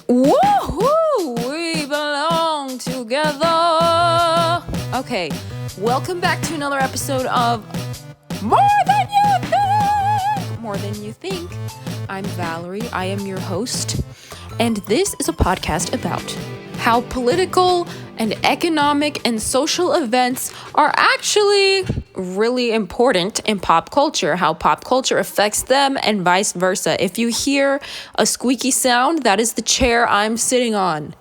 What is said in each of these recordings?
Woohoo! We belong together. Okay, welcome back to another episode of More Than You Think. More Than You Think. I'm Valerie. I am your host, and this is a podcast about how political and economic and social events are actually really important in pop culture, how pop culture affects them and vice versa. If you hear a squeaky sound, that is the chair I'm sitting on.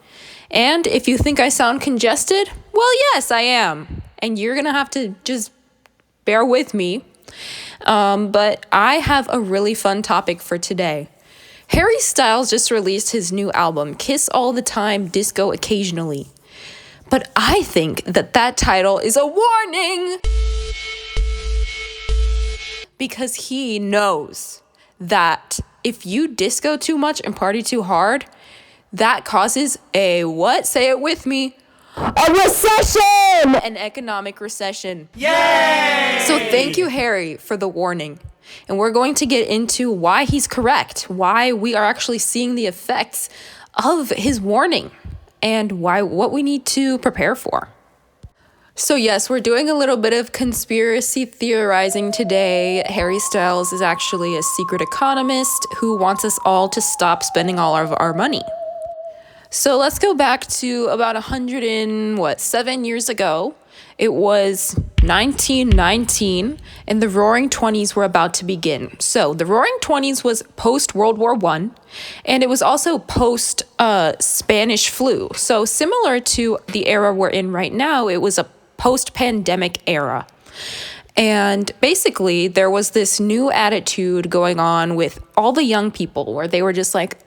And if you think I sound congested, well, yes, I am. And you're going to have to just bear with me. But I have a really fun topic for today. Harry Styles just released his new album, Kiss All the Time, Disco Occasionally. But I think that title is a warning because he knows that if you disco too much and party too hard, that causes a what? Say it with me. A recession! An economic recession. Yay! So thank you, Harry, for the warning. And we're going to get into why he's correct, why we are actually seeing the effects of his warning, and what we need to prepare for. So yes, we're doing a little bit of conspiracy theorizing today. Harry Styles is actually a secret economist who wants us all to stop spending all of our money. So let's go back to about 7 years ago. It was 1919, and the Roaring Twenties were about to begin. So the Roaring Twenties was post-World War I, and it was also post-Spanish flu. So similar to the era we're in right now, it was a post-pandemic era. And basically, there was this new attitude going on with all the young people where they were just like,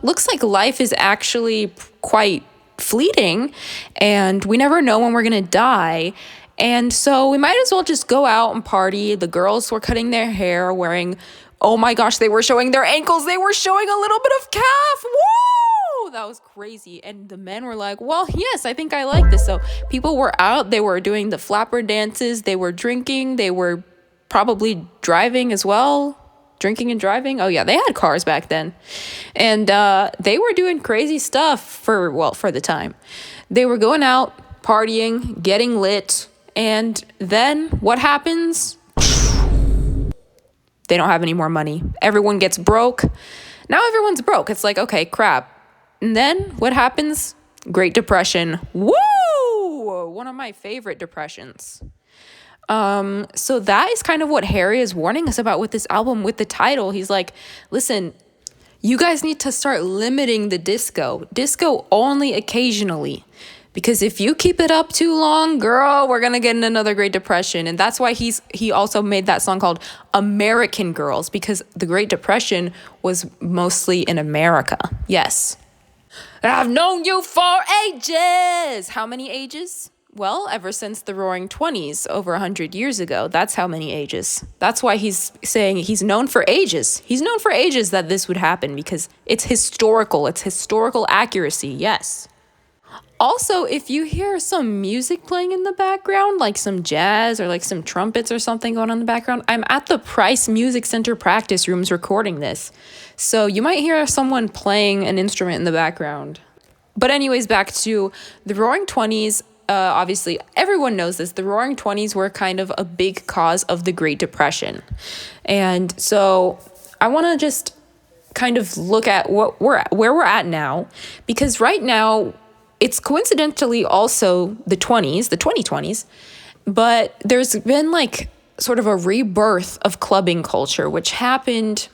looks like life is actually quite fleeting and we never know when we're gonna die, and so we might as well just go out and party. The girls were cutting their hair, wearing, oh my gosh, they were showing their ankles, they were showing a little bit of calf. Woo! That was crazy. And the men were like, well, yes, I think I like this. So people were out, they were doing the flapper dances, they were drinking, they were probably driving as well. Drinking and driving. Oh yeah, they had cars back then. And they were doing crazy stuff for the time. They were going out, partying, getting lit, and then what happens? They don't have any more money. Everyone gets broke. Now everyone's broke. It's like, okay, crap. And then what happens? Great Depression. Woo! One of my favorite depressions. So that is kind of what Harry is warning us about with this album, with the title. He's like, listen, you guys need to start limiting the disco only occasionally, because if you keep it up too long, girl, we're going to get in another Great Depression. And that's why he also made that song called American Girls, because the Great Depression was mostly in America. Yes. I've known you for ages. How many ages? Well, ever since the Roaring Twenties, over 100 years ago. That's how many ages. That's why he's saying he's known for ages. He's known for ages that this would happen, because it's historical. It's historical accuracy, yes. Also, if you hear some music playing in the background, like some jazz or like some trumpets or something going on in the background, I'm at the Price Music Center practice rooms recording this. So you might hear someone playing an instrument in the background. But anyways, back to the Roaring Twenties. Obviously, everyone knows this. The Roaring Twenties were kind of a big cause of the Great Depression. And so I want to just kind of look at where we're at now, because right now it's coincidentally also the 2020s, but there's been like sort of a rebirth of clubbing culture, which happened,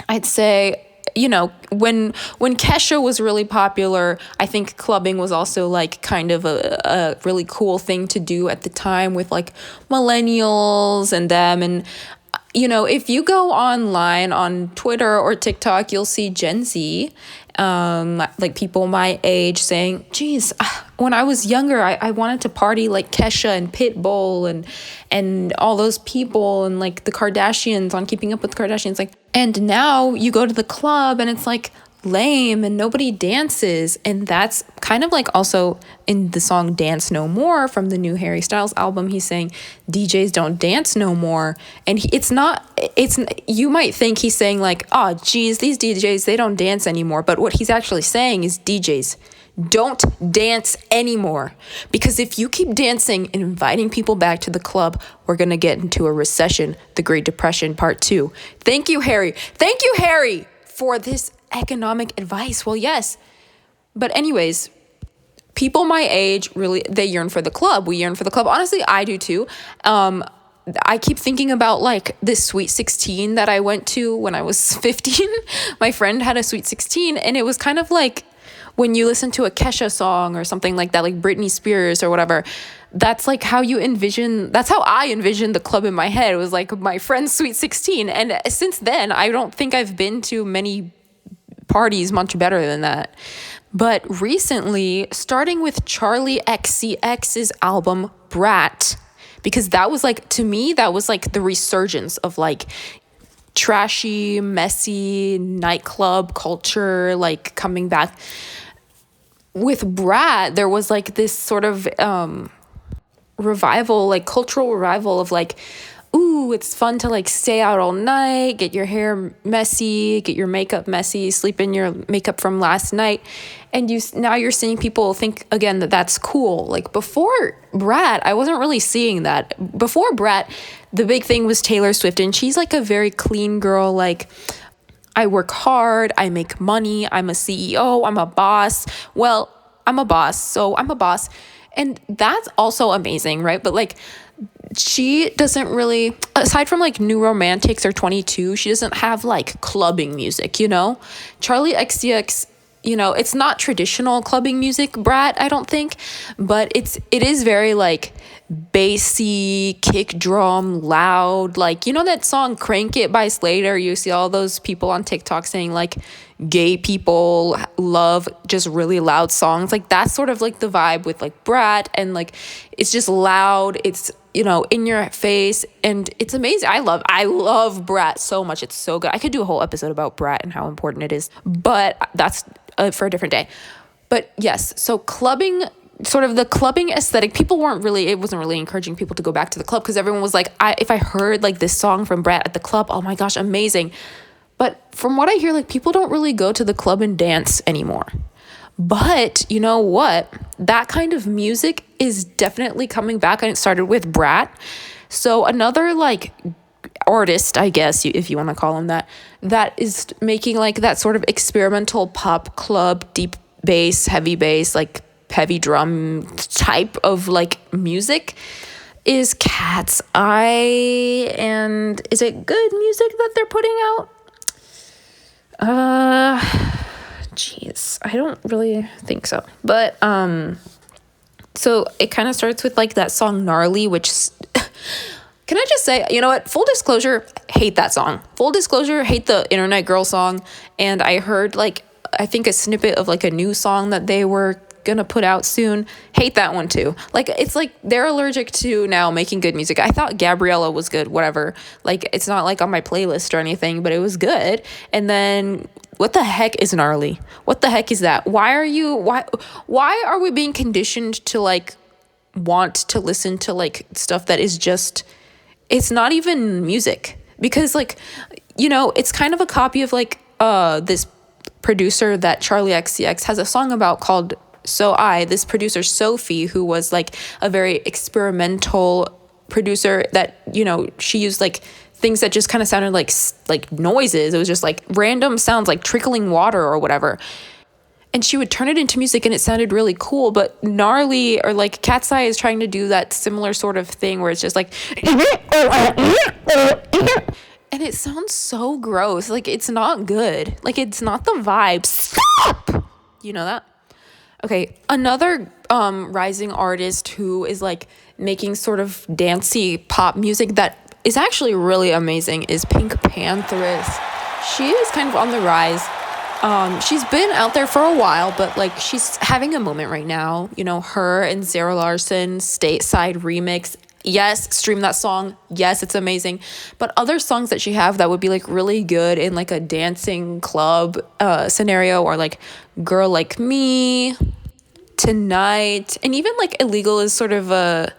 I'd say, you know, when Kesha was really popular, I think clubbing was also like kind of a really cool thing to do at the time with like millennials and them. And, you know, if you go online on Twitter or TikTok, you'll see Gen Z, like people my age saying, geez, when I was younger, I wanted to party like Kesha and Pitbull and all those people, and like the Kardashians on Keeping Up with the Kardashians. Like, and now you go to the club and it's like lame and nobody dances. And that's kind of like also in the song Dance No More from the new Harry Styles album. He's saying DJs don't dance no more. And you might think he's saying like, oh, geez, these DJs, they don't dance anymore. But what he's actually saying is DJs, don't dance anymore. Because if you keep dancing and inviting people back to the club, we're going to get into a recession, the Great Depression Part 2. Thank you, Harry. Thank you, Harry, for this economic advice. Well, yes. But anyways, people my age, really, they yearn for the club. We yearn for the club. Honestly, I do too. I keep thinking about like this Sweet 16 that I went to when I was 15. My friend had a Sweet 16, and it was kind of like when you listen to a Kesha song or something like that, like Britney Spears or whatever. That's like how that's how I envisioned the club in my head. It was like my friend's Sweet 16. And since then, I don't think I've been to many parties much better than that. But recently, starting with Charlie XCX's album Brat, because that was like, to me, that was like the resurgence of like trashy, messy nightclub culture, like coming back. With Brat, there was like this sort of revival, like cultural revival of like, ooh, it's fun to like stay out all night, get your hair messy, get your makeup messy, sleep in your makeup from last night. And now you're seeing people think again that that's cool. Like before Brat, I wasn't really seeing that. Before Brat, the big thing was Taylor Swift, and she's like a very clean girl. Like, I work hard, I make money, I'm a CEO, I'm a boss. Well, I'm a boss, so I'm a boss. And that's also amazing, right? But like, she doesn't really, aside from like New Romantics or 22, she doesn't have like clubbing music, you know? Charlie XCX, you know, it's not traditional clubbing music, Brat, I don't think, but it is very like bassy, kick drum, loud, like, you know that song Crank It by Slater? You see all those people on TikTok saying like gay people love just really loud songs. Like that's sort of like the vibe with like Brat, and like it's just loud, it's, you know, in your face, and it's amazing. I love Brat so much. It's so good. I could do a whole episode about Brat and how important it is, but that's for a different day. But yes, so clubbing, sort of the clubbing aesthetic, it wasn't really encouraging people to go back to the club, because everyone was like, if I heard like this song from Brat at the club, oh my gosh, amazing. But from what I hear, like people don't really go to the club and dance anymore. But you know what? That kind of music is definitely coming back, and it started with Brat. So another like artist, I guess, if you want to call him that is making like that sort of experimental pop club, deep bass, like heavy drum type of like music is Cat's Eye. And is it good music that they're putting out? Jeez, I don't really think so. But so it kind of starts with like that song Gnarly, which can I just say, you know what? Full disclosure, hate that song. Full disclosure, hate the Internet Girl song. And I heard like, I think a snippet of like a new song that they were gonna put out soon. Hate that one too. Like, it's like they're allergic to now making good music. I thought Gabriella was good, whatever. Like, it's not like on my playlist or anything, but it was good. And then what the heck is Gnarly? What the heck is that? Why are we being conditioned to like want to listen to like stuff that is just, it's not even music? Because like, you know, it's kind of a copy of like this producer that Charlie XCX has a song about called this producer Sophie, who was like a very experimental producer that, you know, she used like things that just kind of sounded like noises. It was just like random sounds like trickling water or whatever. And she would turn it into music and it sounded really cool. But Gnarly or like Cat's Eye is trying to do that similar sort of thing where it's just like and it sounds so gross. Like, it's not good. Like, it's not the vibe. Stop! You know that? Okay, another rising artist who is like making sort of dancey pop music that is actually really amazing is Pink Pantheress. She is kind of on the rise. She's been out there for a while, but like she's having a moment right now. You know, her and Sarah Larson Stateside remix. Yes, stream that song. Yes, it's amazing. But other songs that she have that would be like really good in like a dancing club scenario, or like Girl Like Me, Tonight, and even like Illegal is sort of a,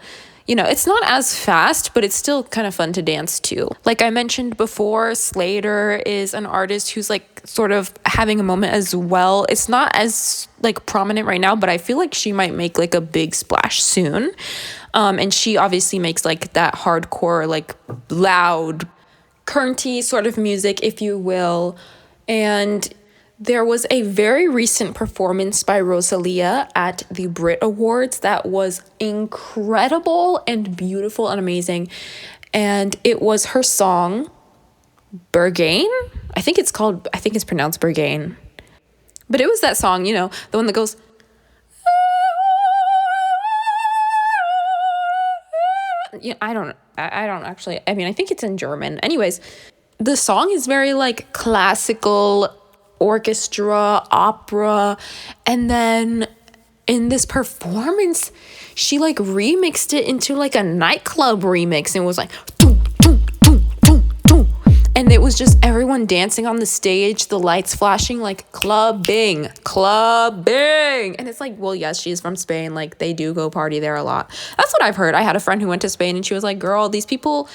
it's not as fast, but it's still kind of fun to dance to. Like I mentioned before, Slater is an artist who's like sort of having a moment as well. It's not as like prominent right now, but I feel like she might make like a big splash soon. And she obviously makes like that hardcore, like loud, curnty sort of music, if you will. And there was a very recent performance by Rosalia at the Brit Awards that was incredible and beautiful and amazing. And it was her song, Berghain. I think it's pronounced Berghain. But it was that song, the one that goes, I don't actually, I think it's in German. Anyways, the song is very like classical, orchestra, opera, and then in this performance she like remixed it into like a nightclub remix, and was like doo, doo, doo, doo, doo. And it was just everyone dancing on the stage, the lights flashing, like clubbing. And it's like, well, yes, she's from Spain, like they do go party there a lot. That's what I've heard. I had a friend who went to Spain and she was like, girl, these people,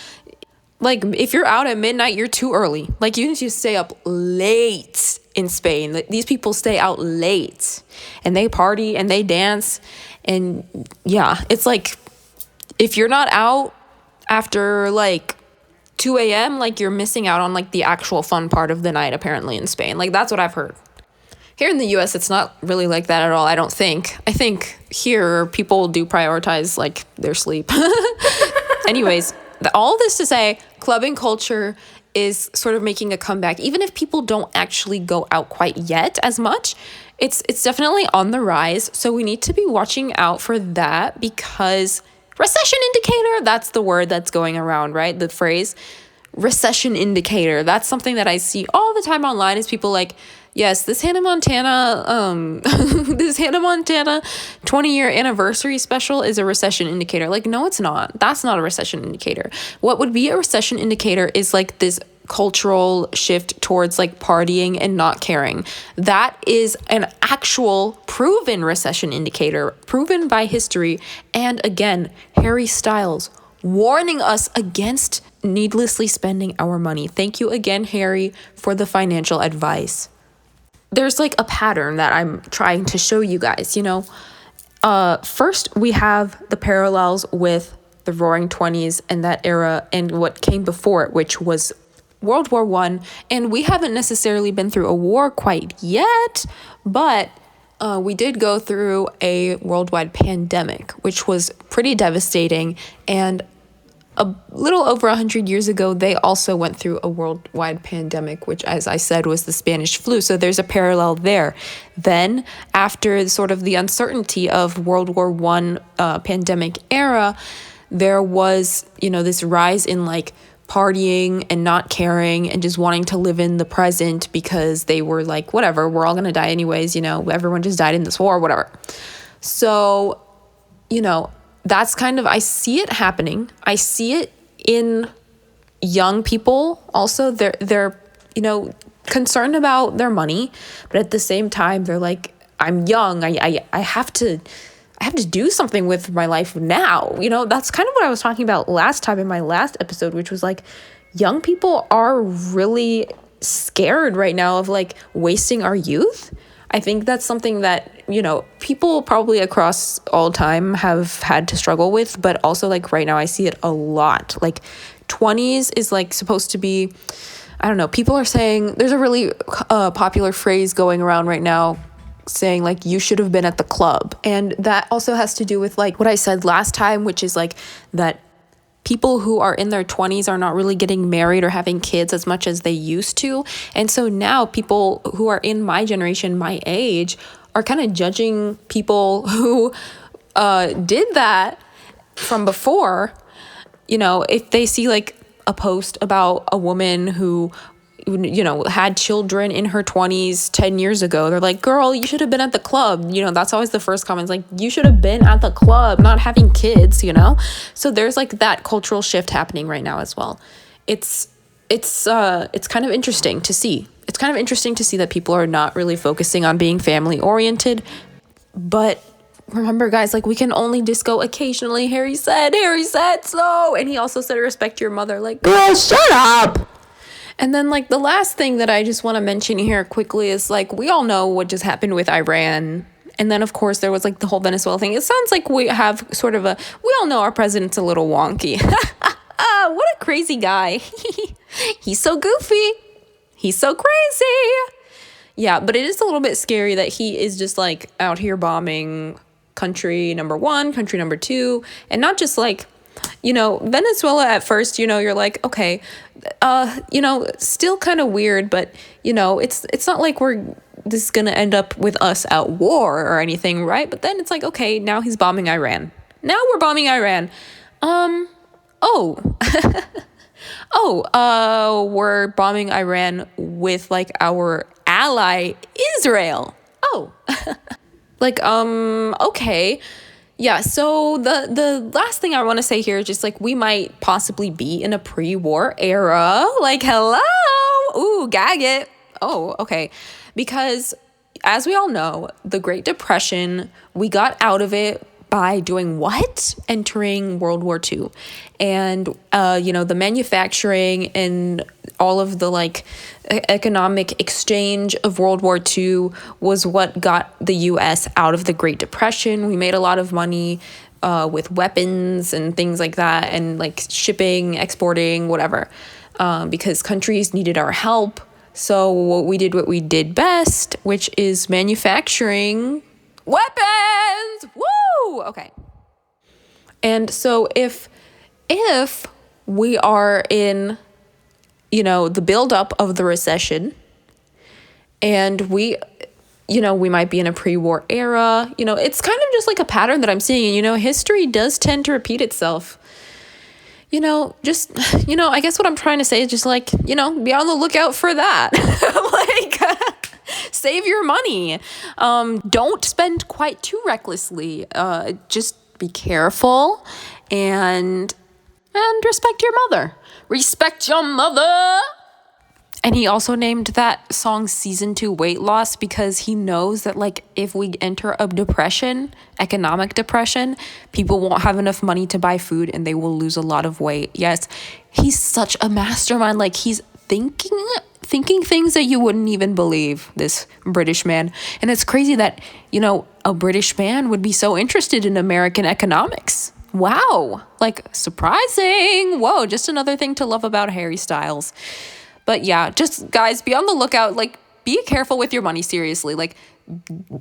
like, if you're out at midnight, you're too early. Like, you need to stay up late in Spain. Like, these people stay out late and they party and they dance. And yeah, it's like, if you're not out after like 2 a.m., like you're missing out on like the actual fun part of the night, apparently, in Spain. Like, that's what I've heard. Here in the US, it's not really like that at all, I don't think. I think here people do prioritize like their sleep. Anyways, all this to say, clubbing culture is sort of making a comeback. Even if people don't actually go out quite yet as much, it's definitely on the rise. So we need to be watching out for that, because recession indicator, that's the word that's going around, right? The phrase recession indicator. That's something that I see all the time online, is people like, yes, this Hannah Montana 20-year anniversary special is a recession indicator. Like, no, it's not. That's not a recession indicator. What would be a recession indicator is like this cultural shift towards like partying and not caring. That is an actual proven recession indicator, proven by history. And again, Harry Styles warning us against needlessly spending our money. Thank you again, Harry, for the financial advice. There's like a pattern that I'm trying to show you guys, First, we have the parallels with the Roaring 20s and that era and what came before it, which was World War I. And we haven't necessarily been through a war quite yet, but we did go through a worldwide pandemic, which was pretty devastating. And a little over 100 years ago, they also went through a worldwide pandemic, which, as I said, was the Spanish flu. So there's a parallel there. Then, after sort of the uncertainty of World War I pandemic era, there was, this rise in like partying and not caring and just wanting to live in the present, because they were like, whatever, we're all going to die anyways, everyone just died in this war, whatever. So, that's kind of, I see it happening. I see it in young people also. They're concerned about their money, but at the same time, they're like, I'm young. I have to do something with my life now. That's kind of what I was talking about last time in my last episode, which was like, young people are really scared right now of like wasting our youth. I think that's something that, people probably across all time have had to struggle with, but also like right now I see it a lot. Like 20s is like supposed to be, I don't know, people are saying, there's a really popular phrase going around right now saying like, you should have been at the club. And that also has to do with like what I said last time, which is like that people who are in their 20s are not really getting married or having kids as much as they used to. And so now people who are in my generation, my age, are kind of judging people who did that from before. If they see like a post about a woman who, had children in her 20s 10 years ago. They're like, girl, you should have been at the club. That's always the first comment. It's like, you should have been at the club, not having kids, So there's like that cultural shift happening right now as well. It's kind of interesting to see. It's kind of interesting to see that people are not really focusing on being family oriented. But remember, guys, like, we can only disco occasionally. Harry said so. And he also said, respect your mother. Like, girl, shut up. And then, like, the last thing that I just want to mention here quickly is, like, we all know what just happened with Iran. And then, of course, there was, like, the whole Venezuela thing. It sounds like we have sort of we all know our president's a little wonky. What a crazy guy. He's so goofy. He's so crazy. Yeah, but it is a little bit scary that he is just, like, out here bombing country number 1, country number 2, and not just, like, Venezuela at first, you're like, okay, still kind of weird, but, it's not like this is going to end up with us at war or anything, right? But then it's like, okay, now he's bombing Iran. Now we're bombing Iran. We're bombing Iran with, like, our ally, Israel. Oh. Like, okay. Yeah, so the last thing I want to say here is just, like, we might possibly be in a pre-war era. Like, hello. Ooh, gag it. Oh, okay. Because, as we all know, the Great Depression, we got out of it by doing what? Entering World War II. And, the manufacturing and all of the, like, economic exchange of World War II was what got the U.S. out of the Great Depression. We made a lot of money with weapons and things like that, and, like, shipping, exporting, whatever, because countries needed our help. So we did what we did best, which is manufacturing weapons. Woo! Okay. And so if we are in, the buildup of the recession, and we might be in a pre-war era, it's kind of just like a pattern that I'm seeing. History does tend to repeat itself. I guess what I'm trying to say is just, like, be on the lookout for that. Like, save your money. Don't spend quite too recklessly. Just be careful and respect your mother. Respect your mother. And he also named that song Season 2 Weight Loss because he knows that, like, if we enter a depression, economic depression, people won't have enough money to buy food and they will lose a lot of weight. Yes, he's such a mastermind. Like, he's thinking things that you wouldn't even believe, this British man. And it's crazy that, a British man would be so interested in American economics. Wow. Like, surprising. Whoa, just another thing to love about Harry Styles. But yeah, just, guys, be on the lookout. Like, be careful with your money, seriously. Like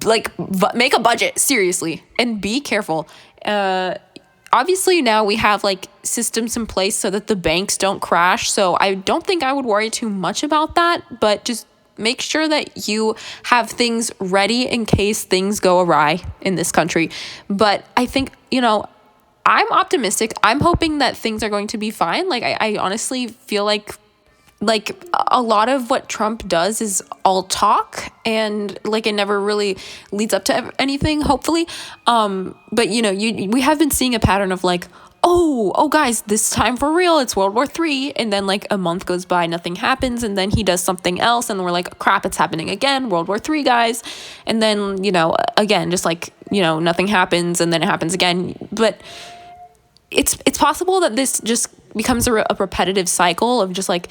make a budget, seriously, and be careful. Obviously now we have, like, systems in place so that the banks don't crash. So I don't think I would worry too much about that, but just make sure that you have things ready in case things go awry in this country. But I think, I'm optimistic. I'm hoping that things are going to be fine. Like, I honestly feel like a lot of what Trump does is all talk, and, like, it never really leads up to anything, hopefully. But we have been seeing a pattern of, like, oh guys, this time for real, it's World War III, and then, like, a month goes by, nothing happens, and then he does something else, and we're like, crap, it's happening again, World War III, guys. And then, again, just, like, nothing happens, and then it happens again. But it's possible that this just becomes a repetitive cycle of just, like,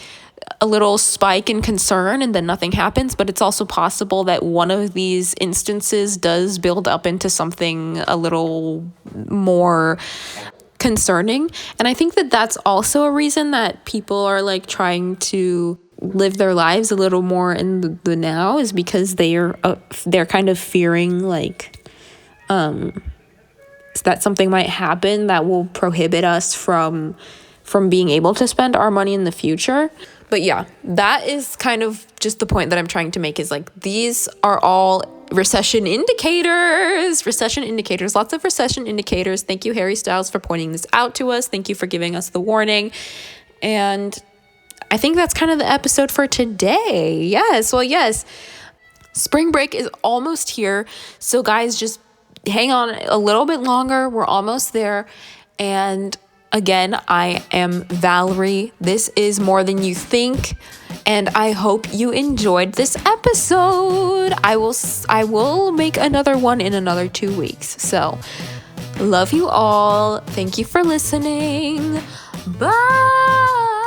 a little spike in concern and then nothing happens. But it's also possible that one of these instances does build up into something a little more concerning. And I think that that's also a reason that people are, like, trying to live their lives a little more in the now, is because they're kind of fearing, like, that something might happen that will prohibit us from being able to spend our money in the future. But yeah, that is kind of just the point that I'm trying to make, is, like, these are all recession indicators, lots of recession indicators. Thank you, Harry Styles, for pointing this out to us. Thank you for giving us the warning. And I think that's kind of the episode for today. Yes. Well, yes. Spring break is almost here. So guys, just hang on a little bit longer. We're almost there. And again, I am Valerie. This is More Than You Think. And I hope you enjoyed this episode. I will make another one in another 2 weeks. So love you all. Thank you for listening. Bye.